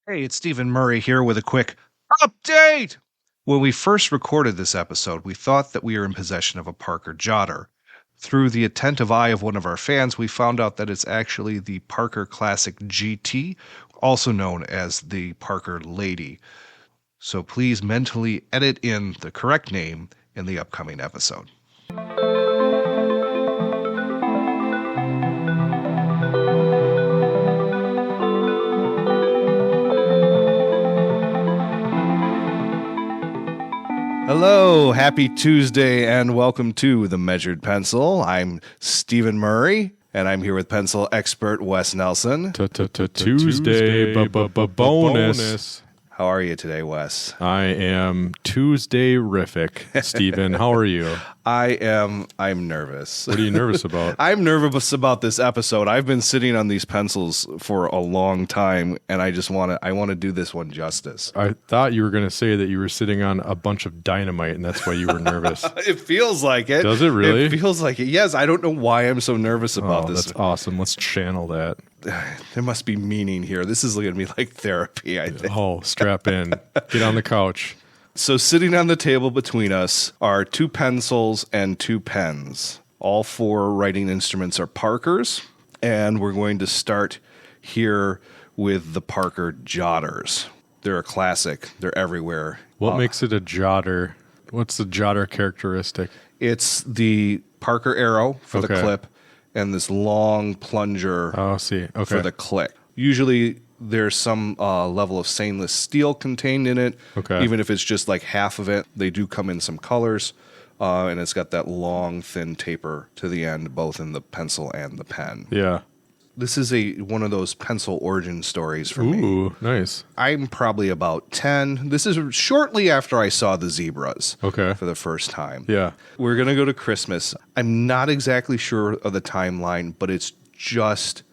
Hey, it's Stephen Murray here with a quick update. When we first recorded this episode, we thought that we were in possession of a Parker Jotter. Through the attentive eye of one of our fans, we found out that it's actually the Parker Classic GT, also known as the Parker Lady. So please mentally edit in the correct name in the upcoming episode. Hello, happy Tuesday, and welcome to The Measured Pencil. I'm Stephen Murray, and I'm here with pencil expert Wes Nelson. Tuesday bonus. How are you today, Wes? I am Tuesday-rific. Stephen, how are you? I'm nervous. What are you nervous about? I'm nervous about this episode. I've been sitting on these pencils for a long time, and I want to do this one justice. I thought you were going to say that you were sitting on a bunch of dynamite, and that's why you were nervous. It feels like it. Does it really? It feels like it. Yes, I don't know why I'm so nervous about this. That's awesome. Let's channel that. There must be meaning here. This is going to be like therapy, I think. Oh, strap in. Get on the couch. So sitting on the table between us are two pencils and two pens. All four writing instruments are Parkers, and we're going to start here with the Parker Jotters. They're a classic. They're everywhere. What makes it a jotter? What's the jotter characteristic? It's the Parker arrow for the clip and this long plunger for the click. Usually there's some level of stainless steel contained in it. Even if it's just like half of it, they do come in some colors. And it's got that long, thin taper to the end, both in the pencil and the pen. Yeah. This is one of those pencil origin stories for me. Ooh, nice. I'm probably about 10. This is shortly after I saw the zebras for the first time. Yeah. We're going to go to Christmas. I'm not exactly sure of the timeline, but it's just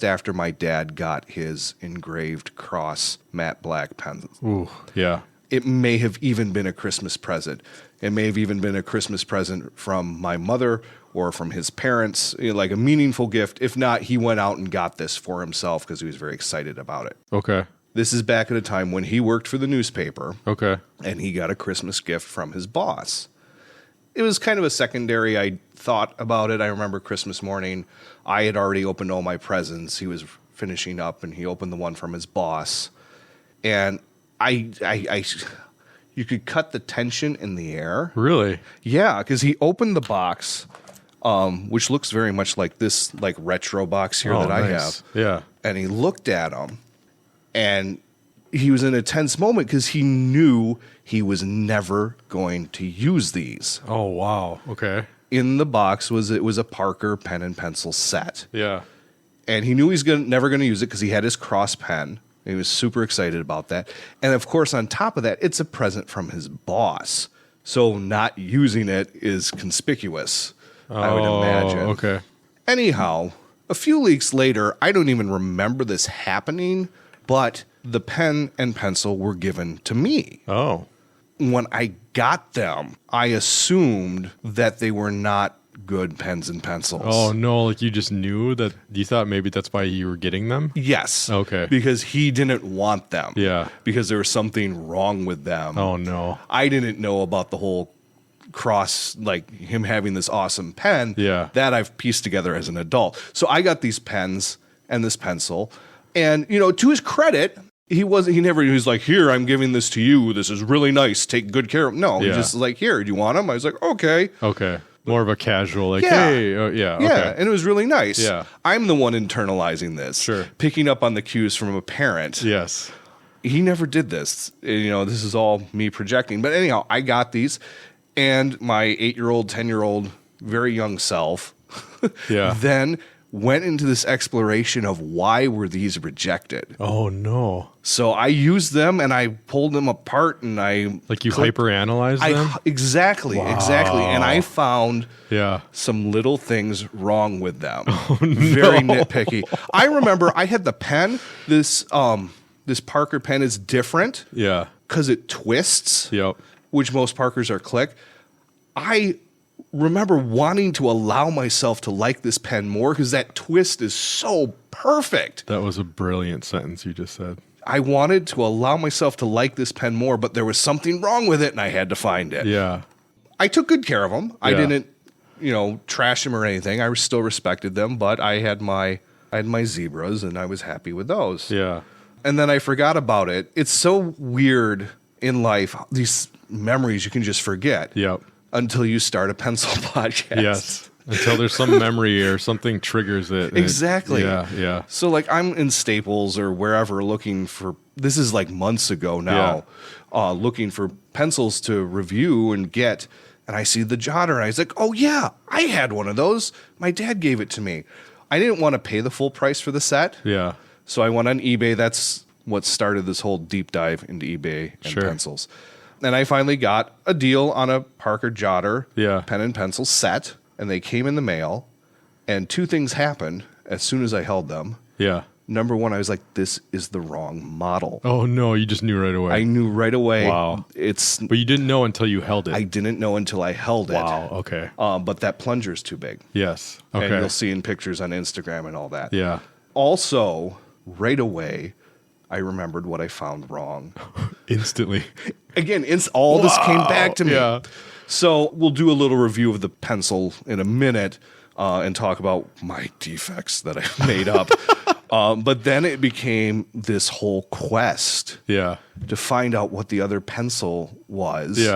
after my dad got his engraved cross matte black pens. Ooh, yeah. It may have even been a Christmas present. It may have even been a Christmas present from my mother or from his parents, like a meaningful gift. If not, he went out and got this for himself because he was very excited about it. Okay. This is back at a time when he worked for the newspaper. Okay. And he got a Christmas gift from his boss. It was kind of a secondary. I thought about it. I remember Christmas morning, I had already opened all my presents. He was finishing up, and he opened the one from his boss. And you could cut the tension in the air. Really? Yeah, because he opened the box, which looks very much like this like retro box here that I have. Yeah. And he looked at them, and he was in a tense moment because he knew he was never going to use these. Oh, wow. Okay. In the box was a Parker pen and pencil set. Yeah. And he knew he was never going to use it because he had his cross pen. He was super excited about that. And of course, on top of that, it's a present from his boss. So not using it is conspicuous, I would imagine. Okay. Anyhow, a few weeks later, I don't even remember this happening, but the pen and pencil were given to me. Oh. When I got them, I assumed that they were not good pens and pencils. Oh, no, like you just knew that, you thought maybe that's why you were getting them? Yes. Okay. Because he didn't want them. Yeah. Because there was something wrong with them. Oh, no. I didn't know about the whole cross, like him having this awesome pen. Yeah. That I've pieced together as an adult. So I got these pens and this pencil. And, to his credit, he was like, here, I'm giving this to you. This is really nice. Take good care of them. No, he just like, here, do you want them? I was like, okay. Okay. More of a casual, like, hey, yeah, okay. And it was really nice. Yeah. I'm the one internalizing this. Sure. Picking up on the cues from a parent. Yes. He never did this. This is all me projecting. But anyhow, I got these, and my 8-year-old, 10-year-old, very young self then went into this exploration of why were these rejected. Oh, no. So I used them, and I pulled them apart, and Like you hyperanalyzed them? Exactly. And I found some little things wrong with them. Oh, no. Very nitpicky. I remember I had the pen. This Parker pen is different. Yeah. Because it twists. Yep. Which most Parkers are click. I remember wanting to allow myself to like this pen more because that twist is so perfect. That was a brilliant sentence you just said. I wanted to allow myself to like this pen more, but there was something wrong with it, and I had to find it. Yeah. I took good care of them. I Yeah. didn't, trash them or anything. I still respected them, but I had my zebras, and I was happy with those. Yeah. And then I forgot about it. It's so weird in life, these memories you can just forget. Yep. Until you start a pencil podcast. Yes. Until there's some memory or something triggers it. Exactly. Yeah. So like I'm in Staples or wherever looking for, this is like months ago now, looking for pencils to review and get. And I see the Jotter and I was like, oh yeah, I had one of those. My dad gave it to me. I didn't want to pay the full price for the set. Yeah. So I went on eBay. That's what started this whole deep dive into eBay and pencils. And I finally got a deal on a Parker Jotter pen and pencil set. And they came in the mail, and two things happened as soon as I held them. Yeah. Number one, I was like, this is the wrong model. Oh, no, you just knew right away. I knew right away. Wow. But you didn't know until you held it. I didn't know until I held it. Wow, okay. But that plunger's too big. Yes, okay. And you'll see in pictures on Instagram and all that. Yeah. Also, right away, I remembered what I found wrong. Instantly. Again, all this came back to me. Yeah. So we'll do a little review of the pencil in a minute and talk about my defects that I made up. But then it became this whole quest to find out what the other pencil was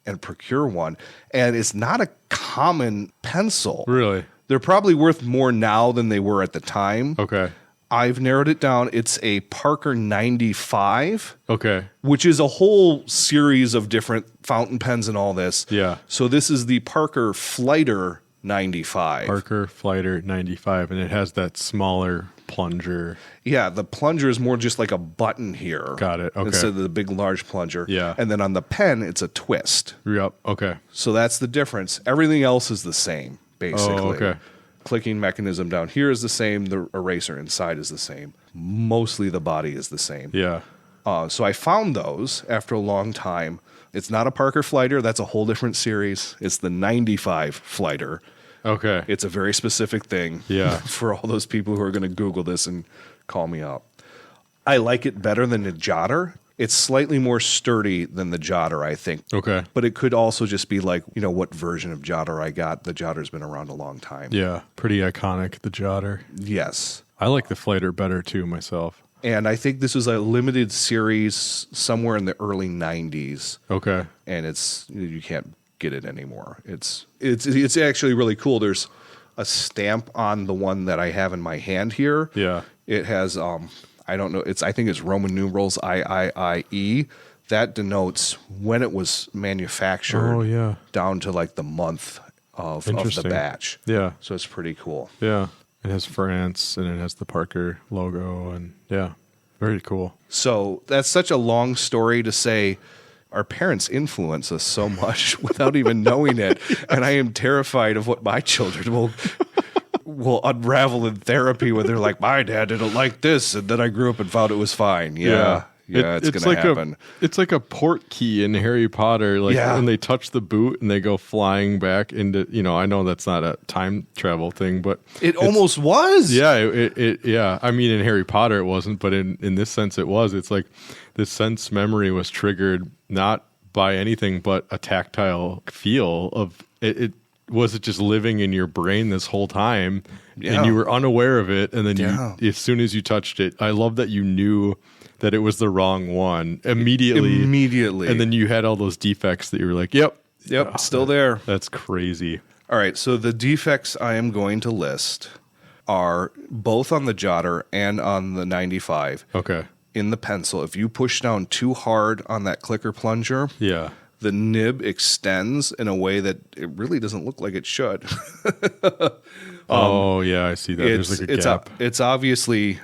and procure one. And it's not a common pencil. Really? They're probably worth more now than they were at the time. Okay. I've narrowed it down. It's a Parker 95. Okay. Which is a whole series of different fountain pens and all this. Yeah. So this is the Parker Flighter 95. Parker Flighter 95, and it has that smaller plunger. Yeah, the plunger is more just like a button here. Got it. Okay. Instead of the big, large plunger. Yeah. And then on the pen, it's a twist. Yep. Okay. So that's the difference. Everything else is the same, basically. Oh, okay. Clicking mechanism down here is the same. The eraser inside is the same. Mostly the body is the same. Yeah. So I found those after a long time. It's not a Parker Flighter. That's a whole different series. It's the 95 Flighter. Okay. It's a very specific thing for all those people who are going to Google this and call me out. I like it better than the Jotter. It's slightly more sturdy than the Jotter, I think. Okay. But it could also just be like, what version of Jotter I got. The Jotter's been around a long time. Yeah. Pretty iconic, the Jotter. Yes. I like the Flighter better too myself. And I think this was a limited series somewhere in the early 90s. Okay. And you can't get it anymore. It's actually really cool. There's a stamp on the one that I have in my hand here. Yeah. It has I don't know. I think it's Roman numerals IIIE. That denotes when it was manufactured. Oh, yeah. Down to like the month of the batch. Yeah. So it's pretty cool. Yeah. It has France and it has the Parker logo and very cool. So that's such a long story to say. Our parents influence us so much without even knowing it, and I am terrified of what my children will unravel in therapy when they're like, my dad didn't like this, and then I grew up and found it was fine. Yeah, it's going to happen. It's like a port key in Harry Potter, when they touch the boot and they go flying back into, I know that's not a time travel thing, but it almost was. Yeah, I mean, in Harry Potter it wasn't, but in this sense it was. It's like this sense memory was triggered not by anything but a tactile feel of it. Was it just living in your brain this whole time and you were unaware of it, and then you, as soon as you touched it, I love that you knew that it was the wrong one immediately, and then you had all those defects that you were like, yep, still there. That's crazy. All right, so the defects I am going to list are both on the Jotter and on the 95. Okay. In the pencil, if you push down too hard on that clicker plunger, the nib extends in a way that it really doesn't look like it should. I see that. There's like a gap. It's obviously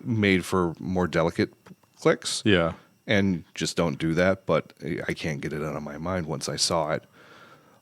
made for more delicate clicks. Yeah. And just don't do that, but I can't get it out of my mind once I saw it.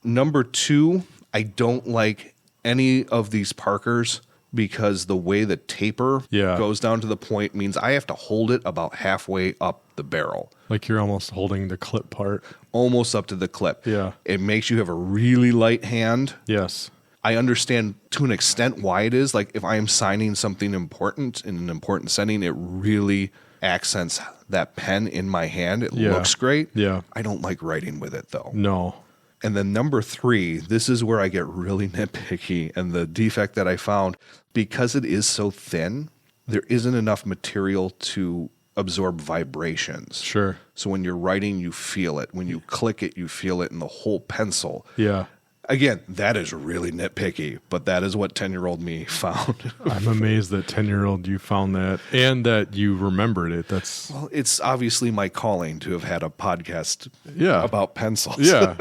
Number 2, I don't like any of these Parkers because the way the taper goes down to the point means I have to hold it about halfway up the barrel. Like you're almost holding the clip part. Almost up to the clip. Yeah. It makes you have a really light hand. Yes. I understand to an extent why it is. Like if I am signing something important in an important setting, it really accents that pen in my hand. It Yeah. looks great. Yeah. I don't like writing with it, though. No. And then number 3, this is where I get really nitpicky, and the defect that I found, because it is so thin, there isn't enough material to absorb vibrations. Sure. So when you're writing, you feel it. When you click it, you feel it in the whole pencil. Yeah. Again, that is really nitpicky, but that is what 10-year-old me found. I'm amazed that 10-year-old you found that and that you remembered it. That's Well, it's obviously my calling to have had a podcast about pencils. Yeah.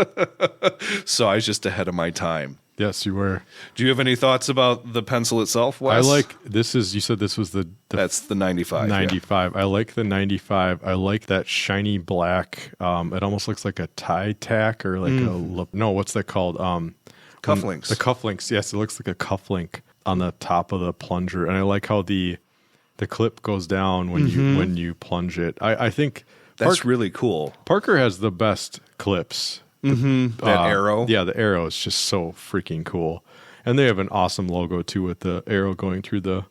So I was just ahead of my time. Yes, you were. Do you have any thoughts about the pencil itself, Wes? I like this is you said this was the That's the 95. 95. I like the 95. I like that shiny black. It almost looks like a tie tack or like what's that called? Cufflinks. The cufflinks. Yes, it looks like a cufflink on the top of the plunger, and I like how the clip goes down when you plunge it. I think That's really cool. Parker has the best clips. That arrow. Yeah, the arrow is just so freaking cool. And they have an awesome logo too with the arrow going through the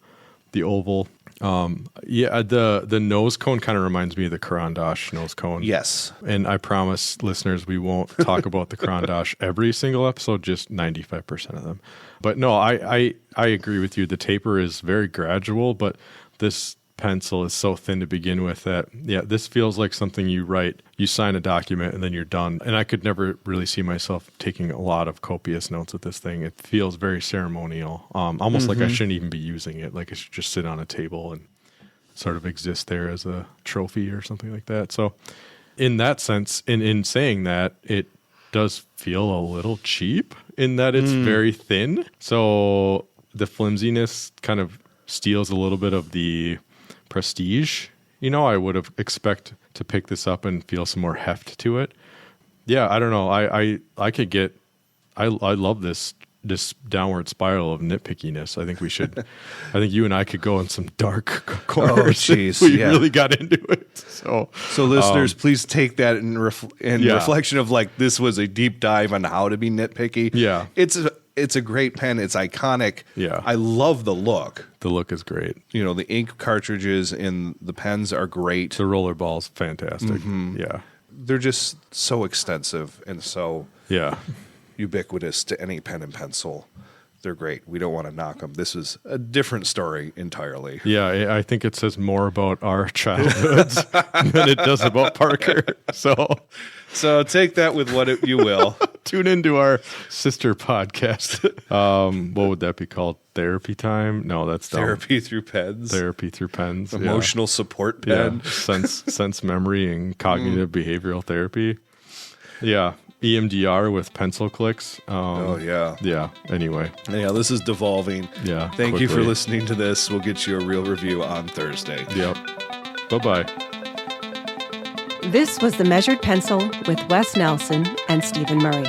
oval. The nose cone kind of reminds me of the Karandash nose cone. Yes. And I promise listeners we won't talk about the Karandash every single episode, just 95% of them. But no, I agree with you. The taper is very gradual, but this pencil is so thin to begin with that, this feels like something you write, you sign a document, and then you're done. And I could never really see myself taking a lot of copious notes with this thing. It feels very ceremonial, almost like I shouldn't even be using it. Like it should just sit on a table and sort of exist there as a trophy or something like that. So in that sense, in saying that, it does feel a little cheap in that it's very thin. So the flimsiness kind of steals a little bit of the prestige. I would have expect to pick this up and feel some more heft to it. Yeah, I don't know. I could get. I love this downward spiral of nitpickiness. I think we should. I think you and I could go in some dark corners. Oh, jeez, we really got into it. So listeners, please take that in reflection of like this was a deep dive on how to be nitpicky. Yeah, it's a great pen. It's iconic. Yeah, I love the look. The look is great. The ink cartridges in the pens are great. The roller ball's fantastic. Yeah, they're just so extensive and so ubiquitous to any pen and pencil. They're great. We don't want to knock them. This is a different story entirely. Yeah, I think it says more about our childhoods than it does about Parker. So take that with what you will. Tune into our sister podcast. What would that be called? Therapy time? No, that's dumb. Therapy through pens. Therapy through pens. Emotional support pen. Yeah. Sense memory and cognitive behavioral therapy. Yeah. EMDR with pencil clicks. Yeah. Anyway. Yeah, this is devolving. Yeah. Thank you for listening to this. We'll get you a real review on Thursday. Yep. Bye-bye. This was The Measured Pencil with Wes Nelson and Stephen Murray.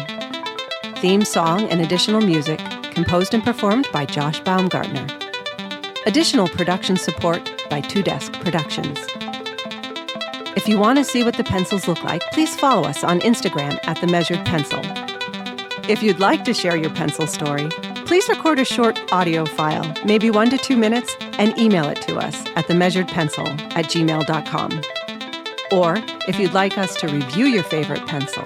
Theme song and additional music composed and performed by Josh Baumgartner. Additional production support by Two Desk Productions. If you want to see what the pencils look like, please follow us on Instagram at The Measured Pencil. If you'd like to share your pencil story, please record a short audio file, maybe 1 to 2 minutes, and email it to us at themeasuredpencil@gmail.com. Or, if you'd like us to review your favorite pencil,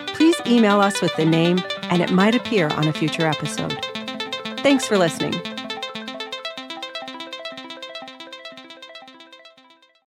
please email us with the name and it might appear on a future episode. Thanks for listening.